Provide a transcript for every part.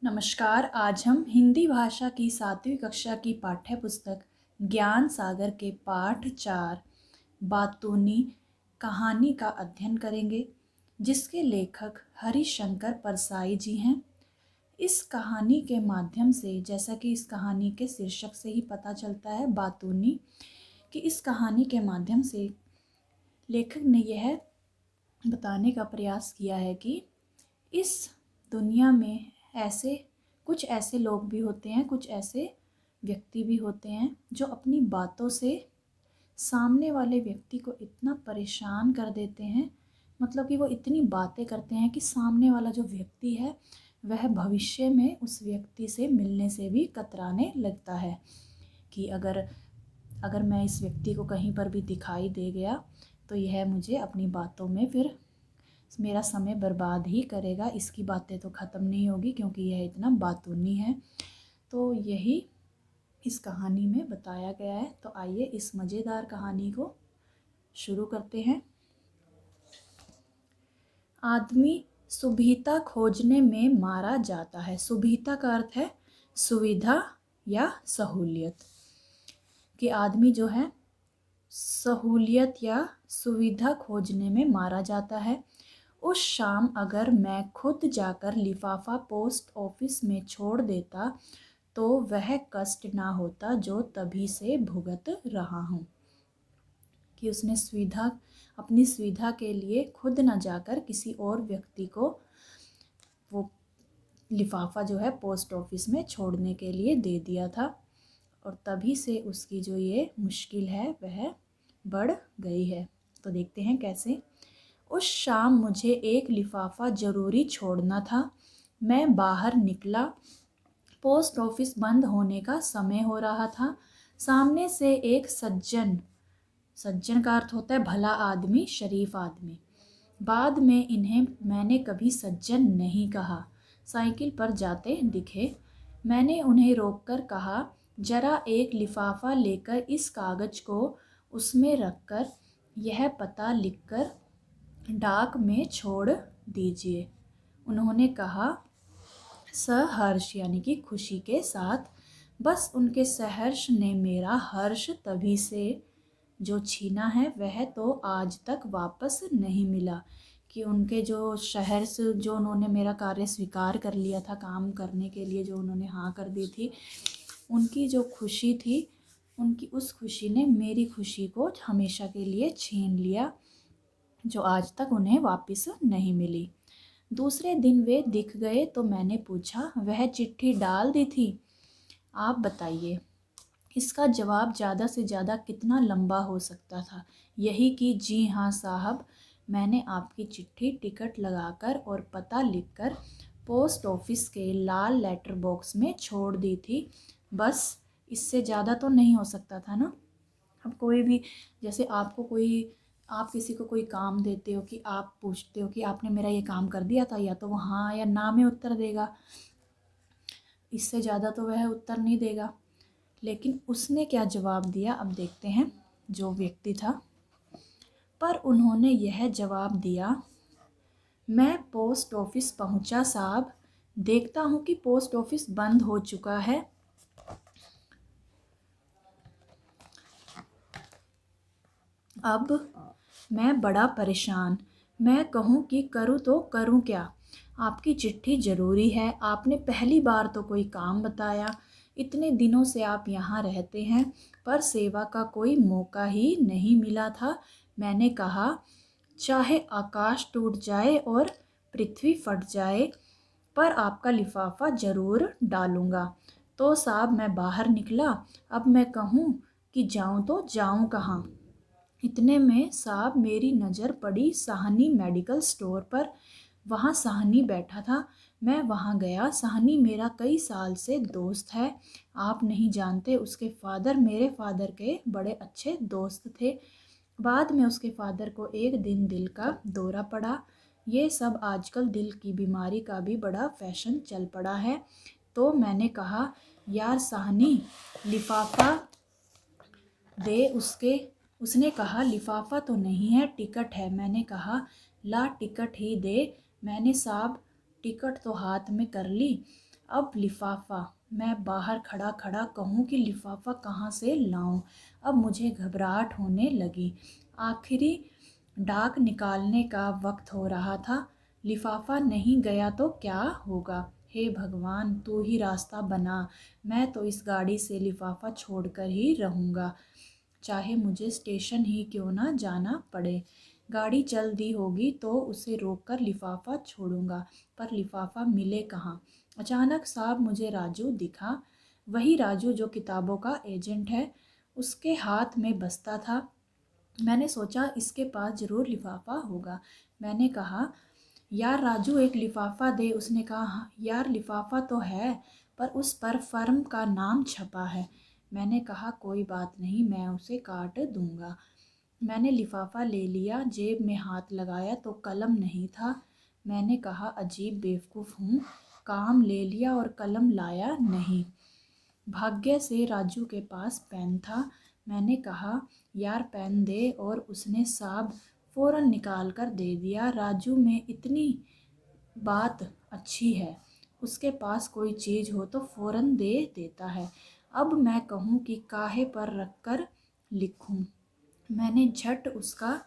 नमस्कार। आज हम हिंदी भाषा की 7वीं कक्षा की पाठ्य पुस्तक ज्ञान सागर के पाठ 4 बातूनी कहानी का अध्ययन करेंगे, जिसके लेखक हरिशंकर परसाई जी हैं। इस कहानी के माध्यम से, जैसा कि इस कहानी के शीर्षक से ही पता चलता है बातूनी, कि इस कहानी के माध्यम से लेखक ने यह बताने का प्रयास किया है कि इस दुनिया में कुछ ऐसे लोग भी होते हैं, कुछ ऐसे व्यक्ति भी होते हैं जो अपनी बातों से सामने वाले व्यक्ति को इतना परेशान कर देते हैं, मतलब कि वो इतनी बातें करते हैं कि सामने वाला जो व्यक्ति है वह भविष्य में उस व्यक्ति से मिलने से भी कतराने लगता है कि अगर मैं इस व्यक्ति को कहीं पर भी दिखाई दे गया तो यह मुझे अपनी बातों में फिर मेरा समय बर्बाद ही करेगा, इसकी बातें तो ख़त्म नहीं होगी क्योंकि यह इतना बातूनी है। तो यही इस कहानी में बताया गया है। तो आइए इस मज़ेदार कहानी को शुरू करते हैं। आदमी सुविधा खोजने में मारा जाता है। सुविधा का अर्थ है सुविधा या सहूलियत, कि आदमी जो है सहूलियत या सुविधा खोजने में मारा जाता है। उस शाम अगर मैं खुद जाकर लिफाफा पोस्ट ऑफिस में छोड़ देता तो वह कष्ट ना होता जो तभी से भुगत रहा हूँ। कि उसने अपनी सुविधा के लिए खुद ना जाकर किसी और व्यक्ति को वो लिफाफा जो है पोस्ट ऑफिस में छोड़ने के लिए दे दिया था, और तभी से उसकी जो ये मुश्किल है वह बढ़ गई है। तो देखते हैं कैसे। उस शाम मुझे एक लिफाफा ज़रूरी छोड़ना था। मैं बाहर निकला। पोस्ट ऑफिस बंद होने का समय हो रहा था। सामने से एक सज्जन का अर्थ होता है भला आदमी, शरीफ आदमी। बाद में इन्हें मैंने कभी सज्जन नहीं कहा, साइकिल पर जाते दिखे। मैंने उन्हें रोककर कहा, जरा एक लिफाफा लेकर इस कागज़ को उसमें रखकर यह पता लिखकर डाक में छोड़ दीजिए। उन्होंने कहा सहर्ष, यानी कि खुशी के साथ। बस उनके सहर्ष ने मेरा हर्ष तभी से जो छीना है वह तो आज तक वापस नहीं मिला। कि उनके जो सहर्ष, जो उन्होंने मेरा कार्य स्वीकार कर लिया था, काम करने के लिए जो उन्होंने हाँ कर दी थी, उनकी जो खुशी थी, उनकी उस खुशी ने मेरी खुशी को हमेशा के लिए छीन लिया, जो आज तक उन्हें वापस नहीं मिली। दूसरे दिन वे दिख गए तो मैंने पूछा, वह चिट्ठी डाल दी थी? आप बताइए। इसका जवाब ज़्यादा से ज़्यादा कितना लंबा हो सकता था, यही कि जी हाँ साहब, मैंने आपकी चिट्ठी टिकट लगाकर और पता लिखकर पोस्ट ऑफिस के लाल लेटर बॉक्स में छोड़ दी थी। बस इससे ज़्यादा तो नहीं हो सकता था ना। अब कोई भी, जैसे आप किसी को कोई काम देते हो, कि आप पूछते हो कि आपने मेरा ये काम कर दिया था, या तो वो हाँ या ना में उत्तर देगा, इससे ज़्यादा तो वह उत्तर नहीं देगा। लेकिन उसने क्या जवाब दिया, अब देखते हैं जो व्यक्ति था। पर उन्होंने यह जवाब दिया, मैं पोस्ट ऑफिस पहुंचा साहब, देखता हूं कि पोस्ट ऑफिस बंद हो चुका है। अब मैं बड़ा परेशान। मैं कहूँ कि करूँ तो करूँ क्या? आपकी चिट्ठी ज़रूरी है, आपने पहली बार तो कोई काम बताया। इतने दिनों से आप यहाँ रहते हैं पर सेवा का कोई मौका ही नहीं मिला था। मैंने कहा, चाहे आकाश टूट जाए और पृथ्वी फट जाए पर आपका लिफाफा ज़रूर डालूँगा। तो साहब मैं बाहर निकला। अब मैं कहूँ कि जाऊँ तो जाऊँ कहाँ? इतने में साहब मेरी नज़र पड़ी साहनी मेडिकल स्टोर पर। वहाँ साहनी बैठा था। मैं वहाँ गया। साहनी मेरा कई साल से दोस्त है। आप नहीं जानते, उसके फादर मेरे फादर के बड़े अच्छे दोस्त थे। बाद में उसके फादर को एक दिन दिल का दौरा पड़ा। ये सब आजकल दिल की बीमारी का भी बड़ा फैशन चल पड़ा है। तो मैंने कहा, यार साहनी लिफाफा दे। उसने कहा, लिफाफा तो नहीं है, टिकट है। मैंने कहा, ला टिकट ही दे। मैंने साहब टिकट तो हाथ में कर ली। अब लिफाफा, मैं बाहर खड़ा खड़ा कहूँ कि लिफाफा कहाँ से लाऊं। अब मुझे घबराहट होने लगी। आखिरी डाक निकालने का वक्त हो रहा था। लिफाफा नहीं गया तो क्या होगा। हे भगवान, तू ही रास्ता बना। मैं तो इस गाड़ी से लिफाफा छोड़कर ही रहूँगा, चाहे मुझे स्टेशन ही क्यों ना जाना पड़े। गाड़ी चल दी होगी तो उसे रोककर लिफाफा छोड़ूंगा, पर लिफाफा मिले कहाँ। अचानक साहब मुझे राजू दिखा, वही राजू जो किताबों का एजेंट है। उसके हाथ में बस्ता था। मैंने सोचा इसके पास ज़रूर लिफाफा होगा। मैंने कहा, यार राजू एक लिफाफा दे। उसने कहा, "हाँ यार, लिफाफा तो है पर उस पर फर्म का नाम छपा है।" मैंने कहा, कोई बात नहीं, मैं उसे काट दूंगा। मैंने लिफाफा ले लिया, जेब में हाथ लगाया तो कलम नहीं था। मैंने कहा, अजीब बेवकूफ़ हूँ, काम ले लिया और कलम लाया नहीं। भाग्य से राजू के पास पेन था। मैंने कहा, यार पेन दे, और उसने साहब फ़ौरन निकाल कर दे दिया। राजू में इतनी बात अच्छी है, उसके पास कोई चीज़ हो तो फ़ौरन दे देता है। अब मैं कहूँ कि काहे पर रख कर लिखूँ। मैंने झट उसका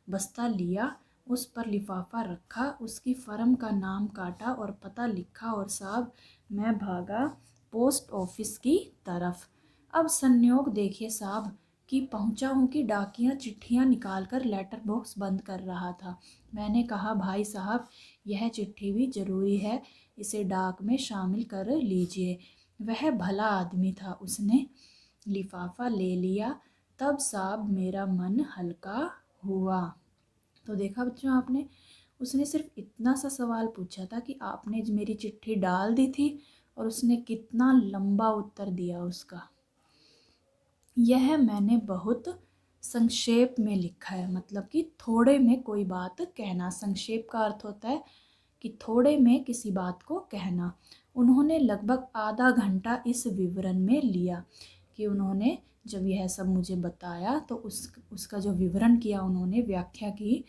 बस्ता लिया, उस पर लिफाफा रखा, उसकी फर्म का नाम काटा और पता लिखा, और साहब मैं भागा पोस्ट ऑफिस की तरफ। अब संयोग देखिए साहब कि पहुंचा हूँ कि डाकिया चिट्ठियाँ निकालकर लेटर बॉक्स बंद कर रहा था। मैंने कहा, भाई साहब यह चिट्ठी भी ज़रूरी है, इसे डाक में शामिल कर लीजिए। वह भला आदमी था, उसने लिफाफा ले लिया। तब साहब मेरा मन हल्का हुआ। तो देखा बच्चों आपने, उसने सिर्फ इतना सा सवाल पूछा था कि आपने मेरी चिट्ठी डाल दी थी, और उसने कितना लंबा उत्तर दिया उसका। यह मैंने बहुत संक्षेप में लिखा है, मतलब कि थोड़े में कोई बात कहना। संक्षेप का अर्थ होता है कि थोड़े में किसी बात को कहना। उन्होंने लगभग आधा घंटा इस विवरण में लिया कि उन्होंने जब यह सब मुझे बताया तो उसका जो विवरण किया, उन्होंने व्याख्या की,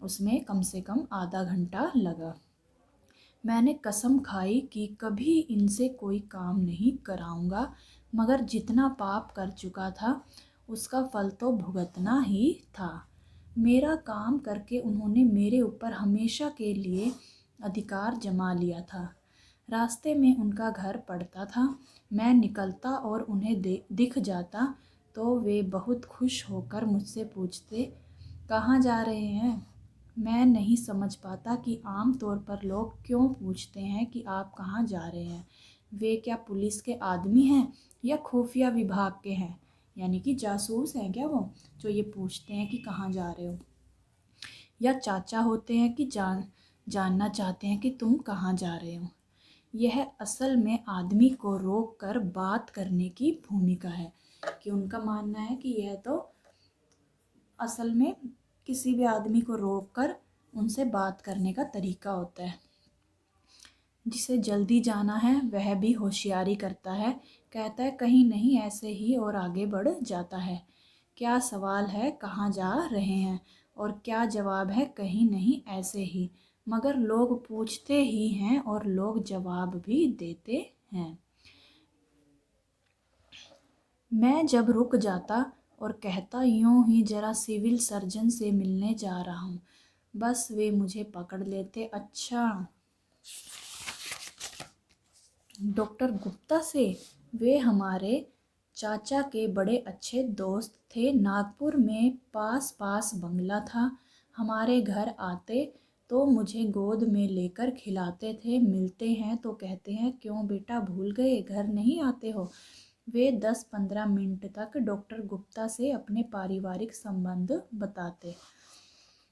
उसमें कम से कम आधा घंटा लगा। मैंने कसम खाई कि कभी इनसे कोई काम नहीं कराऊंगा, मगर जितना पाप कर चुका था उसका फल तो भुगतना ही था। मेरा काम करके उन्होंने मेरे ऊपर हमेशा के लिए अधिकार जमा लिया था। रास्ते में उनका घर पड़ता था। मैं निकलता और उन्हें दिख जाता तो वे बहुत खुश होकर मुझसे पूछते, कहाँ जा रहे हैं। मैं नहीं समझ पाता कि आम तौर पर लोग क्यों पूछते हैं कि आप कहाँ जा रहे हैं। वे क्या पुलिस के आदमी हैं या खुफिया विभाग के हैं, यानी कि जासूस हैं क्या वो, जो ये पूछते हैं कि कहाँ जा रहे हो। या चाचा होते हैं कि जानना चाहते हैं कि तुम कहाँ जा रहे हो। यह असल में आदमी को रोक कर बात करने की भूमिका है, कि उनका मानना है कि यह तो असल में किसी भी आदमी को रोक कर उनसे बात करने का तरीका होता है। जिसे जल्दी जाना है वह भी होशियारी करता है, कहता है कहीं नहीं, ऐसे ही, और आगे बढ़ जाता है। क्या सवाल है, कहाँ जा रहे हैं, और क्या जवाब है, कहीं नहीं, ऐसे ही। मगर लोग पूछते ही हैं और लोग जवाब भी देते हैं। मैं जब रुक जाता और कहता, यूं ही जरा सिविल सर्जन से मिलने जा रहा हूँ, बस वे मुझे पकड़ लेते। अच्छा, डॉक्टर गुप्ता से? वे हमारे चाचा के बड़े अच्छे दोस्त थे। नागपुर में पास पास बंगला था। हमारे घर आते तो मुझे गोद में लेकर खिलाते थे। मिलते हैं तो कहते हैं, क्यों बेटा भूल गए, घर नहीं आते हो। वे 10-15 मिनट तक डॉक्टर गुप्ता से अपने पारिवारिक संबंध बताते।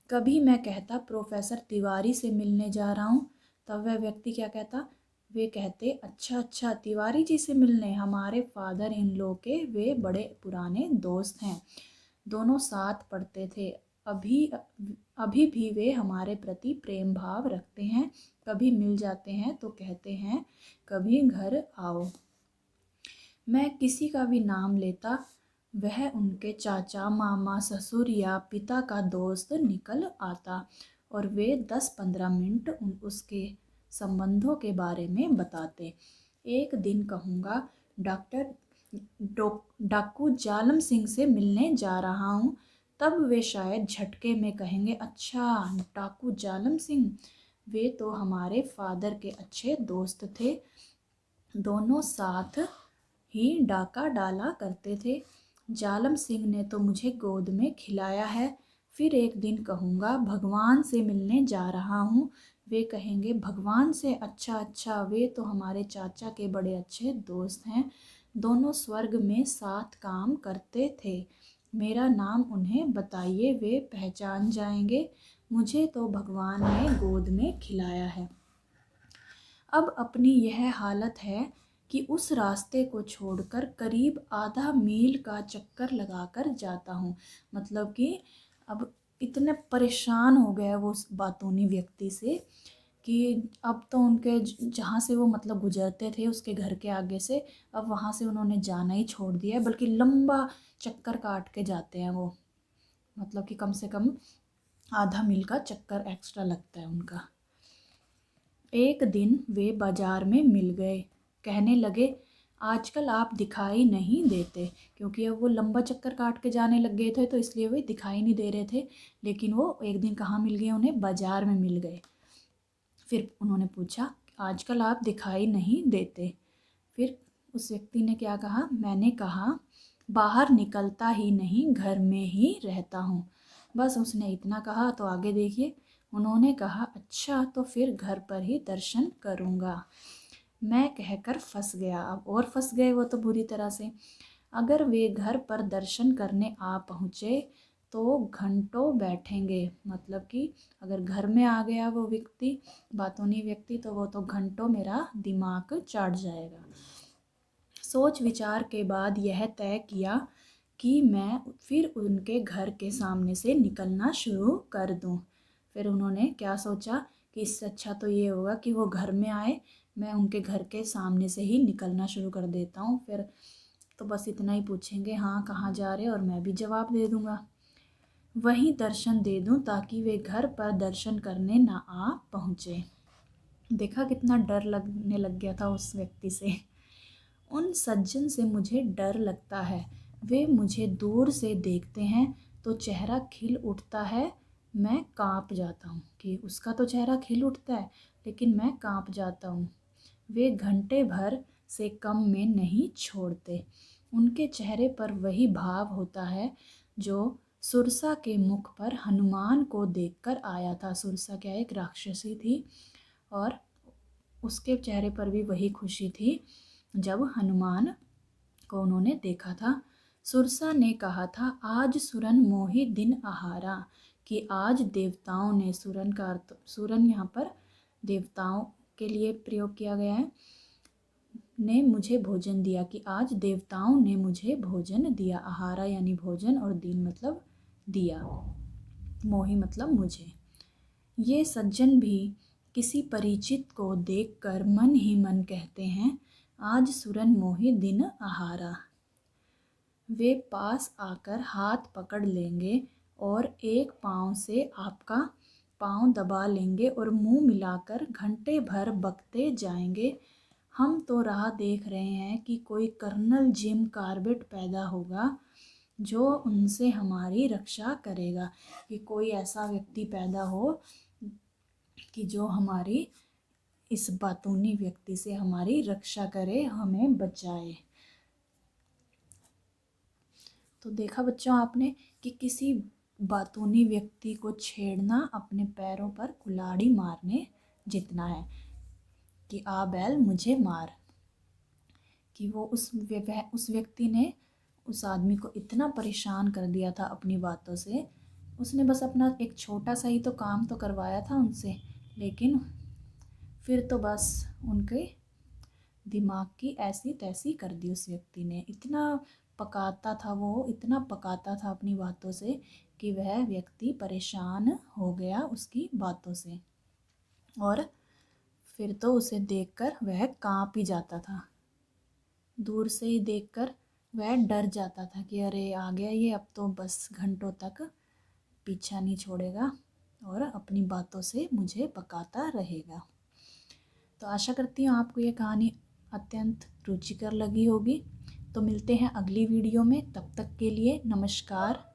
कभी मैं कहता, प्रोफेसर तिवारी से मिलने जा रहा हूँ, तब वह व्यक्ति क्या कहता, वे कहते, अच्छा अच्छा, तिवारी जी से मिलने, हमारे फादर इन लॉ के वे बड़े पुराने दोस्त हैं, दोनों साथ पढ़ते थे। अभी अभी भी वे हमारे प्रति प्रेम भाव रखते हैं। कभी मिल जाते हैं तो कहते हैं, कभी घर आओ। मैं किसी का भी नाम लेता, वह उनके चाचा, मामा, ससुर या पिता का दोस्त निकल आता, और वे 10-15 मिनट उसके संबंधों के बारे में बताते। एक दिन कहूँगा डॉक्टर डाकू जालम सिंह से मिलने जा रहा हूँ, तब वे शायद झटके में कहेंगे, अच्छा डाकू जालम सिंह, वे तो हमारे फादर के अच्छे दोस्त थे, दोनों साथ ही डाका डाला करते थे। जालम सिंह ने तो मुझे गोद में खिलाया है। फिर एक दिन कहूँगा भगवान से मिलने जा रहा हूँ, वे कहेंगे भगवान से, अच्छा अच्छा, वे तो हमारे चाचा के बड़े अच्छे दोस्त हैं, दोनों स्वर्ग में साथ काम करते थे, मेरा नाम उन्हें बताइए, वे पहचान जाएंगे, मुझे तो भगवान ने गोद में खिलाया है। अब अपनी यह हालत है कि उस रास्ते को छोड़कर करीब आधा मील का चक्कर लगाकर जाता हूँ। मतलब कि अब इतने परेशान हो गया वो उस बातूनी व्यक्ति से कि अब तो उनके जहाँ से वो मतलब गुजरते थे उसके घर के आगे से, अब वहाँ से उन्होंने जाना ही छोड़ दिया है, बल्कि लंबा चक्कर काट के जाते हैं वो। मतलब कि कम से कम आधा मील का चक्कर एक्स्ट्रा लगता है उनका। एक दिन वे बाजार में मिल गए, कहने लगे आजकल आप दिखाई नहीं देते, क्योंकि अब वो लंबा चक्कर काट के जाने लग गए थे तो इसलिए वे दिखाई नहीं दे रहे थे। लेकिन वो एक दिन कहाँ मिल गए, उन्हें बाजार में मिल गए। फिर उन्होंने पूछा आजकल आप दिखाई नहीं देते। फिर उस व्यक्ति ने क्या कहा, मैंने कहा बाहर निकलता ही नहीं, घर में ही रहता हूँ। बस उसने इतना कहा तो आगे देखिए, उन्होंने कहा अच्छा तो फिर घर पर ही दर्शन करूँगा। मैं कहकर फंस गया, अब और फंस गए वो तो बुरी तरह से। अगर वे घर पर दर्शन करने आ पहुँचे तो घंटों बैठेंगे, मतलब कि अगर घर में आ गया वो व्यक्ति, बातूनी व्यक्ति, तो वो तो घंटों मेरा दिमाग चाट जाएगा। सोच विचार के बाद यह तय किया कि मैं फिर उनके घर के सामने से निकलना शुरू कर दूं। फिर उन्होंने क्या सोचा कि इससे अच्छा तो ये होगा कि वो घर में आए, मैं उनके घर के सामने से ही निकलना शुरू कर देता हूँ। फिर तो बस इतना ही पूछेंगे, हाँ कहाँ जा रहे, और मैं भी जवाब दे दूँगा, वहीं दर्शन दे दूँ ताकि वे घर पर दर्शन करने ना आ पहुँचे। देखा कितना डर लगने लग गया था उस व्यक्ति से। उन सज्जन से मुझे डर लगता है, वे मुझे दूर से देखते हैं तो चेहरा खिल उठता है, मैं कांप जाता हूँ, कि उसका तो चेहरा खिल उठता है लेकिन मैं कांप जाता हूँ। वे घंटे भर से कम में नहीं छोड़ते, उनके चेहरे पर वही भाव होता है जो सुरसा के मुख पर हनुमान को देखकर आया था। सुरसा क्या एक राक्षसी थी और उसके चेहरे पर भी वही खुशी थी जब हनुमान को उन्होंने देखा था। सुरसा ने कहा था आज सुरन मोहि दिन आहारा, कि आज देवताओं ने, सुरन का अर्थ, सुरन यहाँ पर देवताओं के लिए प्रयोग किया गया है, ने मुझे भोजन दिया, कि आज देवताओं ने मुझे भोजन दिया। आहारा यानी भोजन और दिन मतलब दिया, मोहि मतलब मुझे। ये सज्जन भी किसी परिचित को देखकर मन ही मन कहते हैं आज सुरन मोहि दिन आहारा। वे पास आकर हाथ पकड़ लेंगे और एक पाँव से आपका पाँव दबा लेंगे और मुंह मिलाकर घंटे भर बकते जाएंगे। हम तो राह देख रहे हैं कि कोई कर्नल जिम कॉर्बेट पैदा होगा जो उनसे हमारी रक्षा करेगा, कि कोई ऐसा व्यक्ति पैदा हो कि जो हमारी इस बातूनी व्यक्ति से हमारी रक्षा करे, हमें बचाए। तो देखा बच्चों आपने कि किसी बातूनी व्यक्ति को छेड़ना अपने पैरों पर कुल्हाड़ी मारने जितना है, कि आ बैल मुझे मार। कि वो उस व्यक्ति ने उस आदमी को इतना परेशान कर दिया था अपनी बातों से, उसने बस अपना एक छोटा सा ही तो काम तो करवाया था उनसे, लेकिन फिर तो बस उनके दिमाग की ऐसी तैसी कर दी उस व्यक्ति ने। इतना पकाता था वो, इतना पकाता था अपनी बातों से कि वह व्यक्ति परेशान हो गया उसकी बातों से, और फिर तो उसे देखकर वह कांप ही जाता था। दूर से ही देखकर वह डर जाता था कि अरे आ गया ये, अब तो बस घंटों तक पीछा नहीं छोड़ेगा और अपनी बातों से मुझे पकाता रहेगा। तो आशा करती हूँ आपको ये कहानी अत्यंत रुचिकर लगी होगी। तो मिलते हैं अगली वीडियो में, तब तक के लिए नमस्कार।